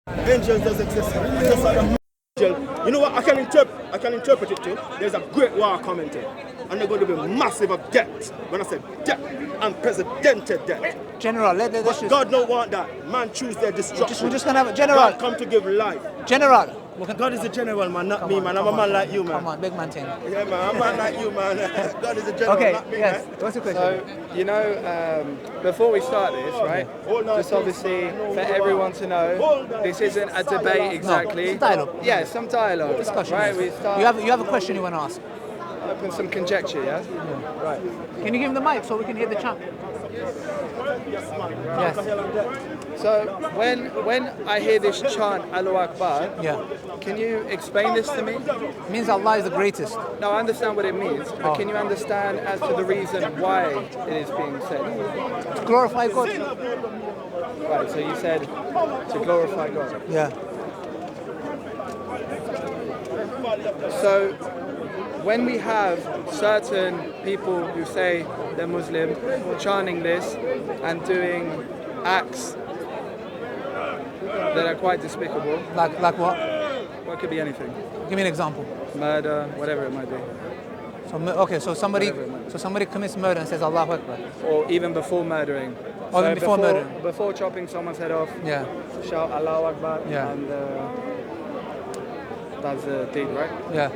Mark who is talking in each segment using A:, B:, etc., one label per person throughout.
A: Angels does exist. It's just like a angel. You know what? I can interpret it too. There's a great war coming to, and they're going to be massive of debt. When I say debt, unprecedented debt.
B: General, let's just...
A: God don't want that. Man choose their destruction.
B: We're just gonna have a general.
A: God come to give life.
B: General.
A: God is a general, man, not me, man. I'm a man like you, man.
B: Come on, big man thing.
A: Yeah, man. I'm a man like you, man. God is a general, not me,
B: yes.
A: man.
B: What's the question?
C: So, you know, before we start this, right, just obviously for everyone to know, this isn't a debate exactly.
B: Some dialogue.
C: Yeah, some dialogue.
B: Discussion.
C: Right,
B: yes.
C: we start.
B: You have a question you want to ask?
C: Open some conjecture, yeah? Right.
B: Can you give him the mic so we can hear the chant? Yes.
C: So when I hear this chant, Allahu Akbar,
B: Yeah.
C: can you explain this to me?
B: It means Allah is the greatest.
C: No, I understand what it means, but can you understand as to the reason why it is being said?
B: To glorify God.
C: Right, so you said to glorify God.
B: Yeah.
C: So when we have certain people who say they're Muslim chanting this and doing acts that are quite despicable.
B: Like what?
C: Well, it could be anything.
B: Give me an example.
C: Murder, whatever it might be.
B: So somebody commits murder and says Allahu Akbar.
C: Or even before murdering.
B: Or even before murdering.
C: Before chopping someone's head off,
B: Yeah.
C: shout Allahu Akbar
B: Yeah.
C: and that's the deed, right?
B: Yeah.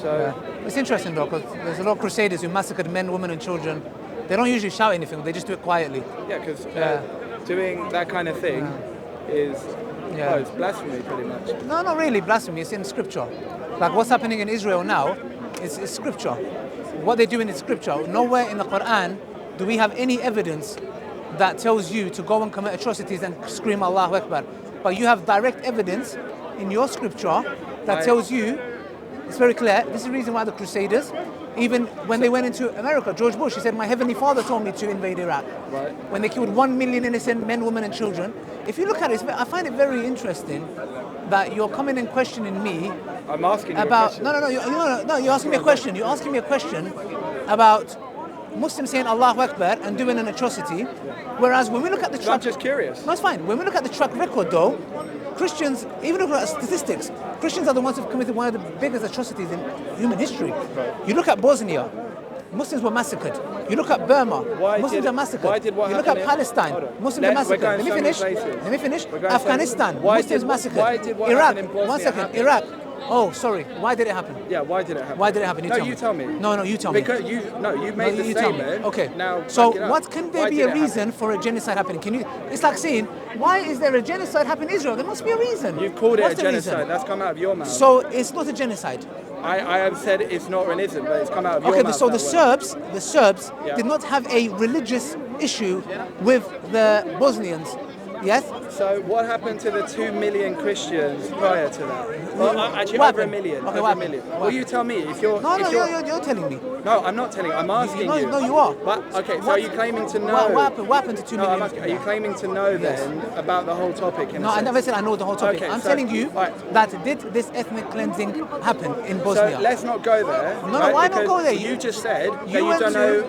C: So
B: Yeah. It's interesting though, because there's a lot of crusaders who massacred men, women, and children. They don't usually shout anything; they just do it quietly.
C: yeah, because
B: Yeah.
C: doing that kind of thing is it's blasphemy pretty much.
B: No, not really blasphemy. It's in scripture. Like what's happening in Israel now, it's scripture. What they're doing is scripture. Nowhere in the Quran do we have any evidence that tells you to go and commit atrocities and scream Allahu Akbar. But you have direct evidence in your scripture that tells you, it's very clear, this is the reason why the Crusaders, even when they went into America, George Bush, he said, my heavenly father told me to invade Iraq.
C: Right.
B: When they killed 1 million innocent men, women and children. If you look at it, I find it very interesting that you're coming and questioning me.
C: I'm asking you
B: about,
C: a question.
B: No, you're asking me a question. You're asking me a question about Muslims saying Allahu Akbar and doing an atrocity. Whereas when we look at the track...
C: I'm just curious.
B: No, it's fine. When we look at the track record though, Christians, even looking at statistics, Christians are the ones who've committed one of the biggest atrocities in human history. You look at Bosnia, Muslims were massacred. You look at Burma, Muslims are massacred. You look at Palestine, Muslims are massacred. Let me finish. Afghanistan, Muslims massacred. Iraq, 1 second, Iraq. Oh, sorry. Why did it happen?
C: Yeah, why did it happen?
B: Why did it happen?
C: You tell me.
B: No, you tell me.
C: Because you made the statement.
B: Okay.
C: Now,
B: so what can there be a reason for a genocide happening? Can you? It's like saying, why is there a genocide happening in Israel? There must be a reason.
C: You've called it
B: What's
C: a genocide. That's come out of your mouth.
B: So it's not a genocide.
C: I have said it's not or it isn't, but it's come out of your mouth.
B: Okay, so the Serbs did not have a religious issue with the Bosnians. Yes?
C: So what happened to the 2 million Christians prior to that? Well, actually, over a million.
B: Okay,
C: over a million. Well, you tell me if you're...
B: You're telling me.
C: No, I'm not telling. I'm asking you.
B: No, you are.
C: But, okay, so are you claiming to know...
B: What happened to 2 million?
C: I'm asking, are you claiming to know then about the whole topic?
B: No, I never said I know the whole topic.
C: Okay,
B: I'm telling you that did this ethnic cleansing happen in Bosnia?
C: So let's not go there.
B: No, why not go there?
C: You just said that you don't know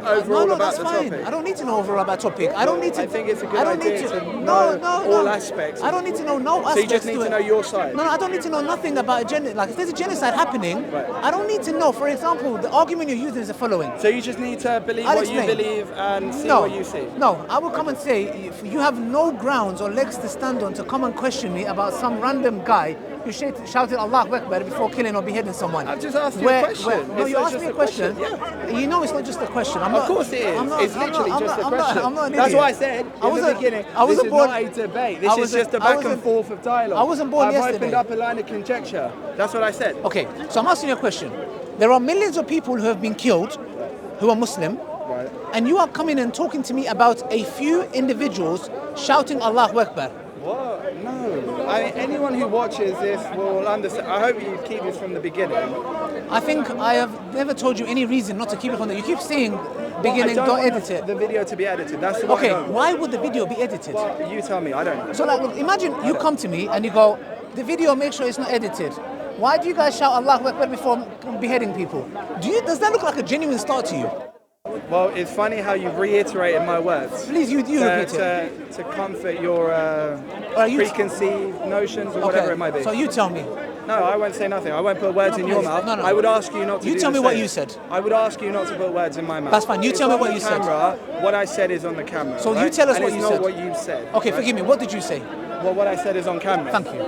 C: overall about the topic.
B: I don't need to know overall about topic. I don't need to...
C: I think it's a good idea to know all aspects.
B: I don't need to know no aspects.
C: So you just need to know your side?
B: No, I don't need to know nothing about a genocide. Like, if there's a genocide happening, I don't need to know. For example, the argument you're using is the following.
C: So you just need to believe what you believe and see what you see?
B: No, I will come and say, if you have no grounds or legs to stand on to come and question me about some random guy who shouted Allahu Akbar before killing or beheading someone.
C: I've just asked you a question.
B: No, you asked me a question.
C: Yeah.
B: You know it's not just a question.
C: Of course it is. It's literally just a question.
B: I'm not an
C: That's
B: idiot.
C: why I said in the beginning, this is not a debate. This is just a back and forth of dialogue.
B: I wasn't born yesterday.
C: I've opened up a line of conjecture. That's what I said.
B: Okay, so I'm asking you a question. There are millions of people who have been killed who are Muslim.
C: Right.
B: And you are coming and talking to me about a few individuals shouting Allahu Akbar.
C: What? No. I mean, anyone who watches this will understand. I hope you keep this from the beginning.
B: I think I have never told you any reason not to keep it from there. You keep saying beginning, don't edit it.
C: The video to be edited. That's what
B: Okay, why would the video be edited?
C: Well, you tell me. I don't know.
B: So like, imagine you come to me and you go, the video, make sure it's not edited. Why do you guys shout Allahu Akbar before beheading people? Does that look like a genuine start to you?
C: Well, it's funny how you reiterated my words.
B: Please, you repeat it.
C: To comfort your preconceived notions or whatever it might be.
B: So you tell me.
C: No, I won't say nothing. I won't put words in your mouth.
B: No.
C: I would ask you not to.
B: You tell me what you said.
C: I would ask you not to put words in my mouth.
B: That's fine. You tell me what you said.
C: What I said is on the camera.
B: So you tell us what you said.
C: It's not what you said.
B: Okay, forgive me. What did you say?
C: Well, what I said is on camera.
B: Thank you.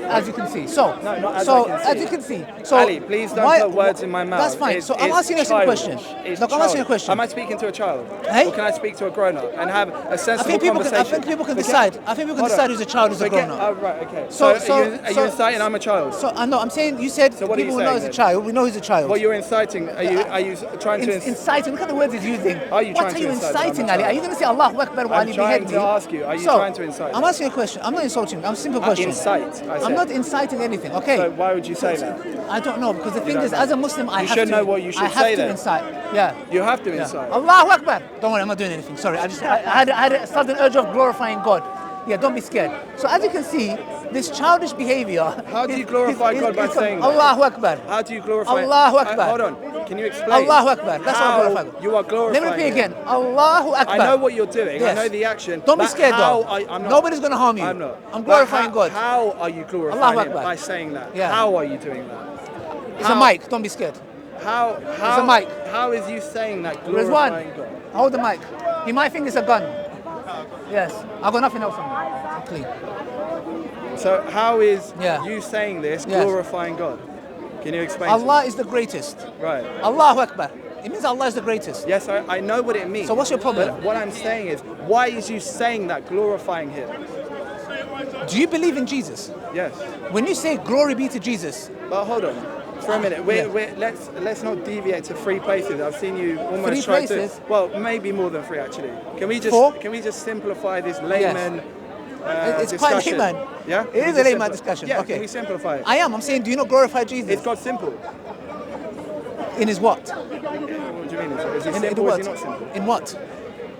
B: As you can see. So,
C: no, not
B: as you can see. So,
C: Ali, please don't put words in my mouth.
B: That's fine. So I'm asking you a question. Look, I'm asking you a question.
C: Am I speaking to a child?
B: Hey?
C: Or can I speak to a grown-up and have a sensible conversation?
B: I think people can decide. I think people can decide who's a child, who's a grown-up.
C: Oh, right, okay. So are you inciting I'm a child?
B: So I know. I'm saying you said
C: so
B: people will know he's a child. We know he's a child.
C: Well, you're inciting. Are you trying to
B: inciting? Look at the words he's using.
C: Are you
B: what
C: trying
B: are you
C: to
B: inciting, Ali? Are you going to say Allahu Akbar while you behead me?
C: I'm trying to ask you. Are you trying to incite?
B: I'm asking you a question. I'm not insulting you. I'm a simple question.
C: Incite.
B: I'm not inciting anything. Okay.
C: So why would you say that?
B: I don't know because the thing is, as a Muslim, I have to.
C: You should know what you should say then.
B: Incite. Yeah.
C: You have to incite.
B: Allahu Akbar. Don't worry, I'm not doing anything. Sorry, I had a sudden urge of glorifying God. Yeah, don't be scared. So as you can see, this childish behavior.
C: How do you glorify God by saying that?
B: Allahu Akbar.
C: How do you glorify?
B: Allahu Akbar.
C: Hold on. Can you explain?
B: Allahu Akbar. That's how I glorify.
C: You are glorifying.
B: Let me repeat again. Allahu Akbar.
C: I know what you're doing.
B: Yes.
C: I know the action.
B: Don't be scared though.
C: I'm not.
B: Nobody's going to harm you.
C: I'm not.
B: I'm glorifying God.
C: How are you glorifying
B: Allahu
C: Him
B: Akbar.
C: by saying that?
B: Yeah.
C: How are you doing that?
B: It's a mic. Don't be scared.
C: How?
B: It's a mic.
C: How is you saying that
B: There's
C: glorifying
B: one.
C: God?
B: Hold the mic. He might think it's a gun. Yes. I've got nothing else on me. I'm clean.
C: So how is you saying this glorifying God? Can you explain?
B: Allah is the greatest.
C: Right.
B: Allahu Akbar. It means Allah is the greatest.
C: Yes, I know what it means.
B: So what's your problem?
C: But what I'm saying is, why is you saying that glorifying Him?
B: Do you believe in Jesus?
C: Yes.
B: When you say glory be to Jesus.
C: But hold on. For a minute, let's not deviate to 3 places. I've seen you almost
B: three
C: try
B: places?
C: to. Well, maybe more than 3 actually. Can we just
B: 4?
C: Can we just simplify this layman?
B: It's
C: discussion?
B: quite layman.
C: Yeah.
B: It is a layman discussion.
C: Yeah.
B: Okay.
C: Can we simplify it?
B: I am. I'm saying, do you not glorify Jesus?
C: Is God simple?
B: In His what?
C: What do you mean? Is He
B: In
C: simple?
B: what?
C: Is He not simple?
B: In what?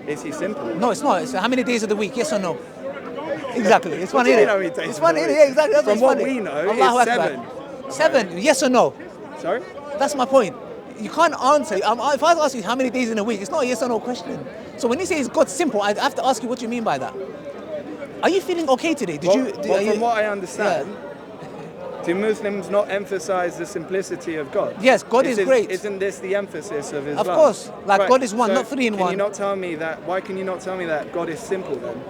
C: Is He simple?
B: No, it's not. It's how many days of the week? Yes or no? Exactly. It's funny.
C: It's
B: funny. Yeah, exactly. That's
C: From
B: what
C: we know,
B: Allahu
C: it's
B: Akbar. 7. Yes or no?
C: Sorry?
B: That's my point. You can't answer. If I ask you how many days in a week, it's not a yes or no question. So when you say is God simple, I have to ask you what you mean by that. Are you feeling okay today?
C: From what I understand, do Muslims not emphasize the simplicity of God?
B: Yes, God is great.
C: Isn't this the emphasis of Islam?
B: Of course. Like
C: right.
B: God is one,
C: so
B: not 3 in 1.
C: Can you not tell me that? Why can you not tell me that God is simple then?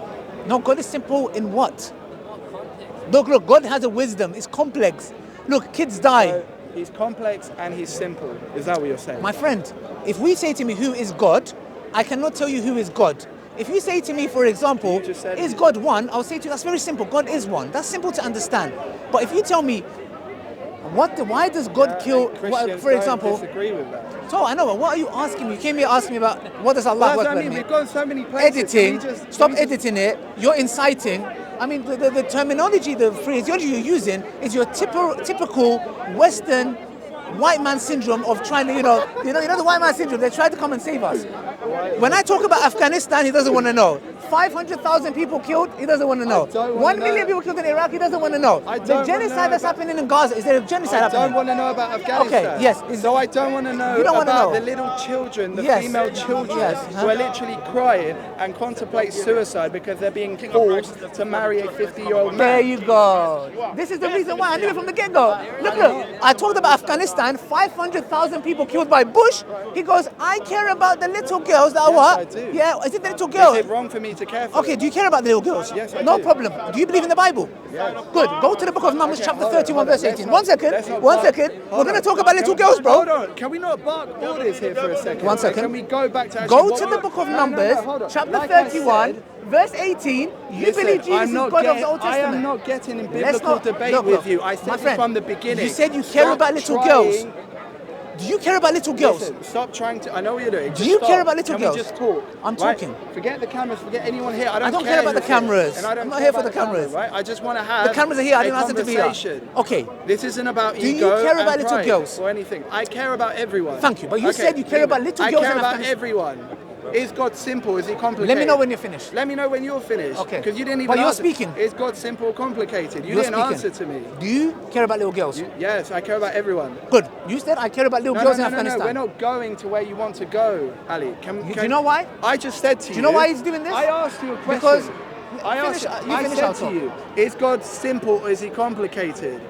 B: No, God is simple in what? Look, God has a wisdom. It's complex. Look, kids die.
C: So He's complex and He's simple. Is that what you're saying?
B: My friend, if we say to me who is God, I cannot tell you who is God. If you say to me, for example, is God one? I'll say to you, that's very simple. God is one. That's simple to understand. But if you tell me, why does God kill, for example?
C: Disagree with that.
B: So I know, but what are you asking me? You came here asking me about what does Allah
C: Well,
B: mean?
C: we've gone so many places.
B: Editing, stop editing it. You're inciting. I mean, the terminology, the phraseology you're using is your typical Western white man syndrome of trying to, you know the white man syndrome. They try to come and save us. When I talk about Afghanistan, he doesn't want to know. 500,000 people killed, he doesn't want to know. 1 million people killed in Iraq, he doesn't want to know. The genocide that's happening in Gaza, is there a genocide happening?
C: I don't want to know about Afghanistan.
B: Okay, yes.
C: So I don't want to know about the little children, the female children who are literally crying and contemplate suicide because they're being forced to marry a 50-year-old man.
B: There you go. This is the reason why I knew it from the get-go. Look, I talked about Afghanistan, 500,000 people killed by Bush. He goes, I care about the little girls that are what?
C: I do.
B: Yeah, is it the little girls?
C: Is it wrong for me to care for
B: Okay, do you care about the little girls?
C: Yes, I do.
B: No problem. Do you believe in the Bible?
C: Yes.
B: Good. Go to the book of Numbers, chapter 31, verse 18. One second. We're going to talk about little
C: Hold
B: girls, bro.
C: Hold on. Can we not bark orders here for a second?
B: One second.
C: Can we go back to
B: Go to the book of Numbers, chapter 31, verse 18. You believe Jesus is God of the Old Testament.
C: I am not getting in biblical debate with you. I said it from the beginning.
B: You said you care about little girls. Do you care about little girls?
C: Listen, stop trying to. I know what you're doing.
B: Do you care about little girls?
C: Can we just talk?
B: I'm talking.
C: Forget the cameras. Forget anyone here.
B: I don't care about the cameras. I'm not here for the cameras.
C: Right? I just want to have.
B: The cameras are here. I didn't ask them to be here. Okay.
C: This isn't about ego.
B: Do you care about little girls
C: or anything? I care about everyone.
B: Thank you. But you said you care about little girls.
C: I care about everyone. Is God simple? Is he complicated?
B: Let me know when you're finished.
C: Let me know when you're finished.
B: Okay.
C: Because you didn't even
B: But you're
C: answer.
B: speaking.
C: Is God simple or complicated? You
B: You're
C: didn't
B: speaking.
C: answer to me.
B: Do you care about little girls?
C: Yes, I care about everyone.
B: Good. You said I care about little girls in Afghanistan.
C: No, we're not going to where you want to go, Ali.
B: Do you know why?
C: I just said to you.
B: Do you know why he's doing this?
C: I asked you a question.
B: Because
C: I said to you, is God simple or is he complicated?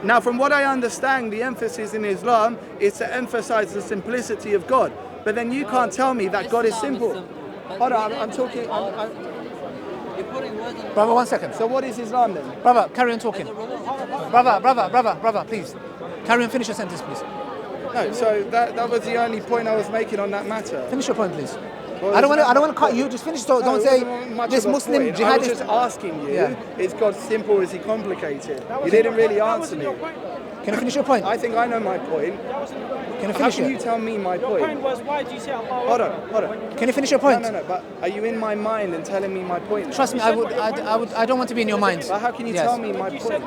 C: Now, from what I understand, the emphasis in Islam is to emphasize the simplicity of God. But then you can't tell me that God is simple. Hold on, I'm talking.
B: Brother, 1 second.
C: So what is Islam then?
B: Brother, carry on talking. Brother, please. Carry on, finish your sentence, please.
C: No, so that was the only point I was making on that matter.
B: Finish your point, please.
C: Well,
B: I don't want to cut you. Just finish. Don't say this Muslim
C: jihadist.
B: jihadist.
C: I was just asking you, is God simple or is he complicated? You didn't really answer me.
B: Can you finish your point?
C: I think I know my point.
B: Can you
C: How
B: finish
C: can
B: it?
C: you tell me my point?
D: Your point was, why do you say Allah?
C: Hold on.
B: Can you finish your point?
C: No, but are you in my mind and telling me my point?
B: Trust me, I don't want to be in your mind.
C: But how can you tell me my point?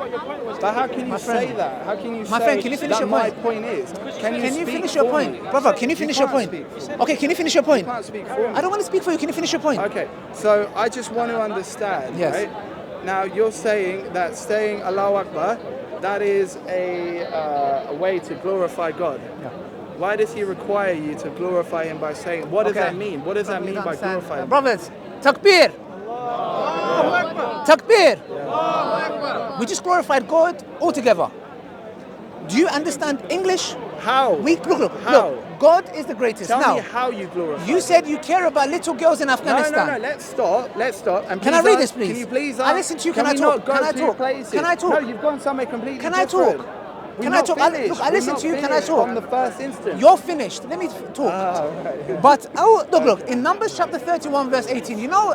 C: But how can you say that? How can you
B: My
C: say
B: friend, can you finish
C: that
B: your
C: my
B: point?
C: point is? Can you
B: finish
C: speak
B: your
C: for
B: point?
C: me?
B: Brother, can you finish your point? Okay, can you finish your point?
C: You can't speak for me.
B: I don't want to speak for you. Can you finish your point?
C: Okay, so I just want to understand,
B: Yes.
C: right? Now you're saying that saying Allahu Akbar, that is a way to glorify God.
B: Yeah.
C: Why does he require you to glorify him by saying, what does that mean? What does that mean by glorifying him?
B: Brothers, takbir! Takbir! We just glorified God altogether. Do you understand English?
C: How?
B: Look.
C: How?
B: God is the greatest.
C: Tell
B: now,
C: me how you glorify
B: you
C: him.
B: said you care about little girls in Afghanistan.
C: No, let's stop. And
B: Can I read this, please?
C: Can you please
B: I listen to you. Can I
C: we
B: talk?
C: not go
B: Can I
C: to
B: talk?
C: places?
B: Can I talk?
C: No, you've gone somewhere completely
B: Can I
C: different.
B: talk?
C: We're
B: Can I
C: not
B: talk?
C: finished.
B: Look, I listen
C: We're
B: to you.
C: not
B: Can I
C: finished
B: talk?
C: From the first instance.
B: You're finished. Let me talk.
C: Right.
B: But look, in Numbers chapter 31, verse 18, you know,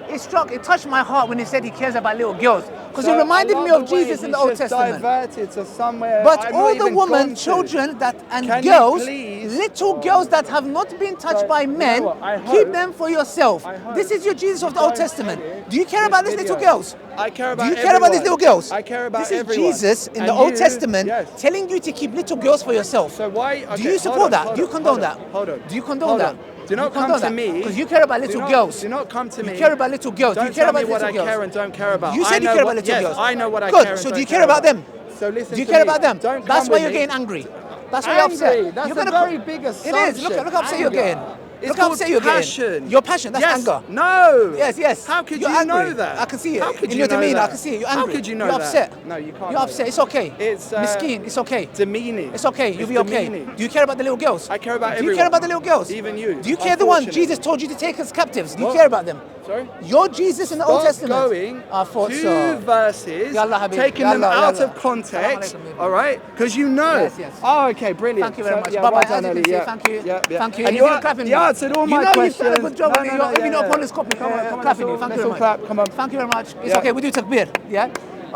B: it touched my heart when he said he cares about little girls, because it reminded me of Jesus in the Old Testament.
C: Diverted to somewhere.
B: But all the women, children and girls, little girls that have not been touched by men, keep them for yourself. This is your Jesus of the Old Testament. Do you care about these little girls?
C: I care about
B: Do you care about these little girls?
C: I care about
B: This is
C: everyone.
B: Jesus in
C: And
B: the Old
C: you-
B: Testament
C: yes.
B: telling you to keep little girls for yourself.
C: So why?
B: Do you support that? Do you condone that?
C: Hold on.
B: Do you condone that?
C: Do not come to me.
B: Because you care about little girls.
C: Do not come to me.
B: You care about little girls.
C: Don't
B: Do you care
C: tell
B: about
C: me what
B: little
C: I
B: girls?
C: care and don't care about.
B: You
C: I
B: said you
C: know
B: care
C: what-
B: about little
C: yes,
B: girls.
C: I know what I
B: Good.
C: care and
B: So
C: don't
B: do you care about them?
C: So listen
B: Do you
C: to
B: care
C: me.
B: about them?
C: Don't
B: That's
C: come
B: why
C: with
B: you're
C: me.
B: getting angry. That's why you're upset.
C: That's
B: You're
C: a
B: gonna
C: very big assumption.
B: It is. Look how upset you're getting.
C: It's
B: Look how
C: called
B: upset you're
C: passion.
B: getting. Your passion. That's
C: Yes.
B: anger.
C: No.
B: Yes.
C: How could
B: You're
C: you
B: angry.
C: know that?
B: I can see it.
C: How could
B: in
C: you
B: your
C: know
B: demeanor,
C: that?
B: I can see it. You're angry.
C: How could you know
B: You're
C: that?
B: upset.
C: No, you can't.
B: You're
C: know
B: upset.
C: that.
B: It's okay.
C: It's
B: Miskeen. It's okay.
C: demeaning.
B: It's okay. You'll
C: It's
B: be okay.
C: demeaning.
B: Do you care about the little girls?
C: I care about
B: Do you care
C: everyone.
B: about the little girls?
C: Even you.
B: Do you care the one
C: Unfortunately.
B: Jesus told you to take as captives? Do you
C: What?
B: care about them?
C: Sorry?
B: Your Jesus in the Old
C: Stop
B: Testament.
C: going
B: I thought
C: two
B: so.
C: verses,
B: Yalla, Habib.
C: taking them
B: Yalla,
C: out
B: yalla.
C: of context,
B: Salam alaikum,
C: all right? Because you know.
B: Yes.
C: Oh, okay, brilliant.
B: Thank you very much.
C: Yeah,
B: Bye-bye.
C: well
B: As
C: done,
B: you can
C: Ali.
B: see,
C: Yeah.
B: thank you.
C: Yeah.
B: Thank you.
C: And
B: you're clapping
C: you
B: me.
C: answered all my
B: You know
C: questions.
B: you've done a good job when you're giving your opponent's copy. Come on, clapping you. Thank you very much.
C: Clap. Come on.
B: Thank you very much. It's
C: Yeah.
B: okay. We do takbir. Yeah.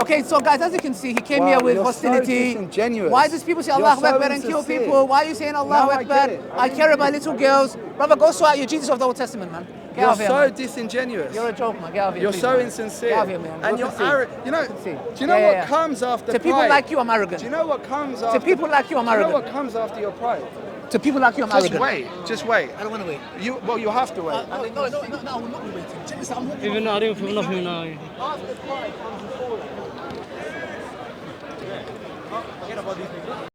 B: Okay, so guys, as you can see, he came
C: Wow,
B: here with
C: you're so
B: hostility.
C: disingenuous.
B: Why does people say
C: You're
B: Allahu
C: so
B: Akbar and kill
C: insincere.
B: people? Why are you saying Allahu
C: No, I
B: Akbar?
C: get it.
B: I care about little girls. Brother, go sort out your Jesus of the Old Testament, man. Get
C: You're
B: out of here,
C: so
B: man.
C: disingenuous.
B: You're a joke, man. Get out of here.
C: You're
B: please,
C: so
B: man.
C: insincere.
B: Get out of here, man.
C: And
B: Go
C: you're
B: to see.
C: arrogant. You know,
B: Go to see.
C: do you know
B: Yeah,
C: what
B: yeah.
C: comes after
B: To
C: pride?
B: people like you, I'm arrogant.
C: Do you know what comes after?
B: To people like you, I'm
C: Do you know
B: arrogant.
C: what comes after your pride?
B: To people like you, I'm arrogant.
C: Just wait.
B: I don't want to wait.
C: You have to wait.
B: No, I will not be waiting.
D: Even though I don't feel nothing now.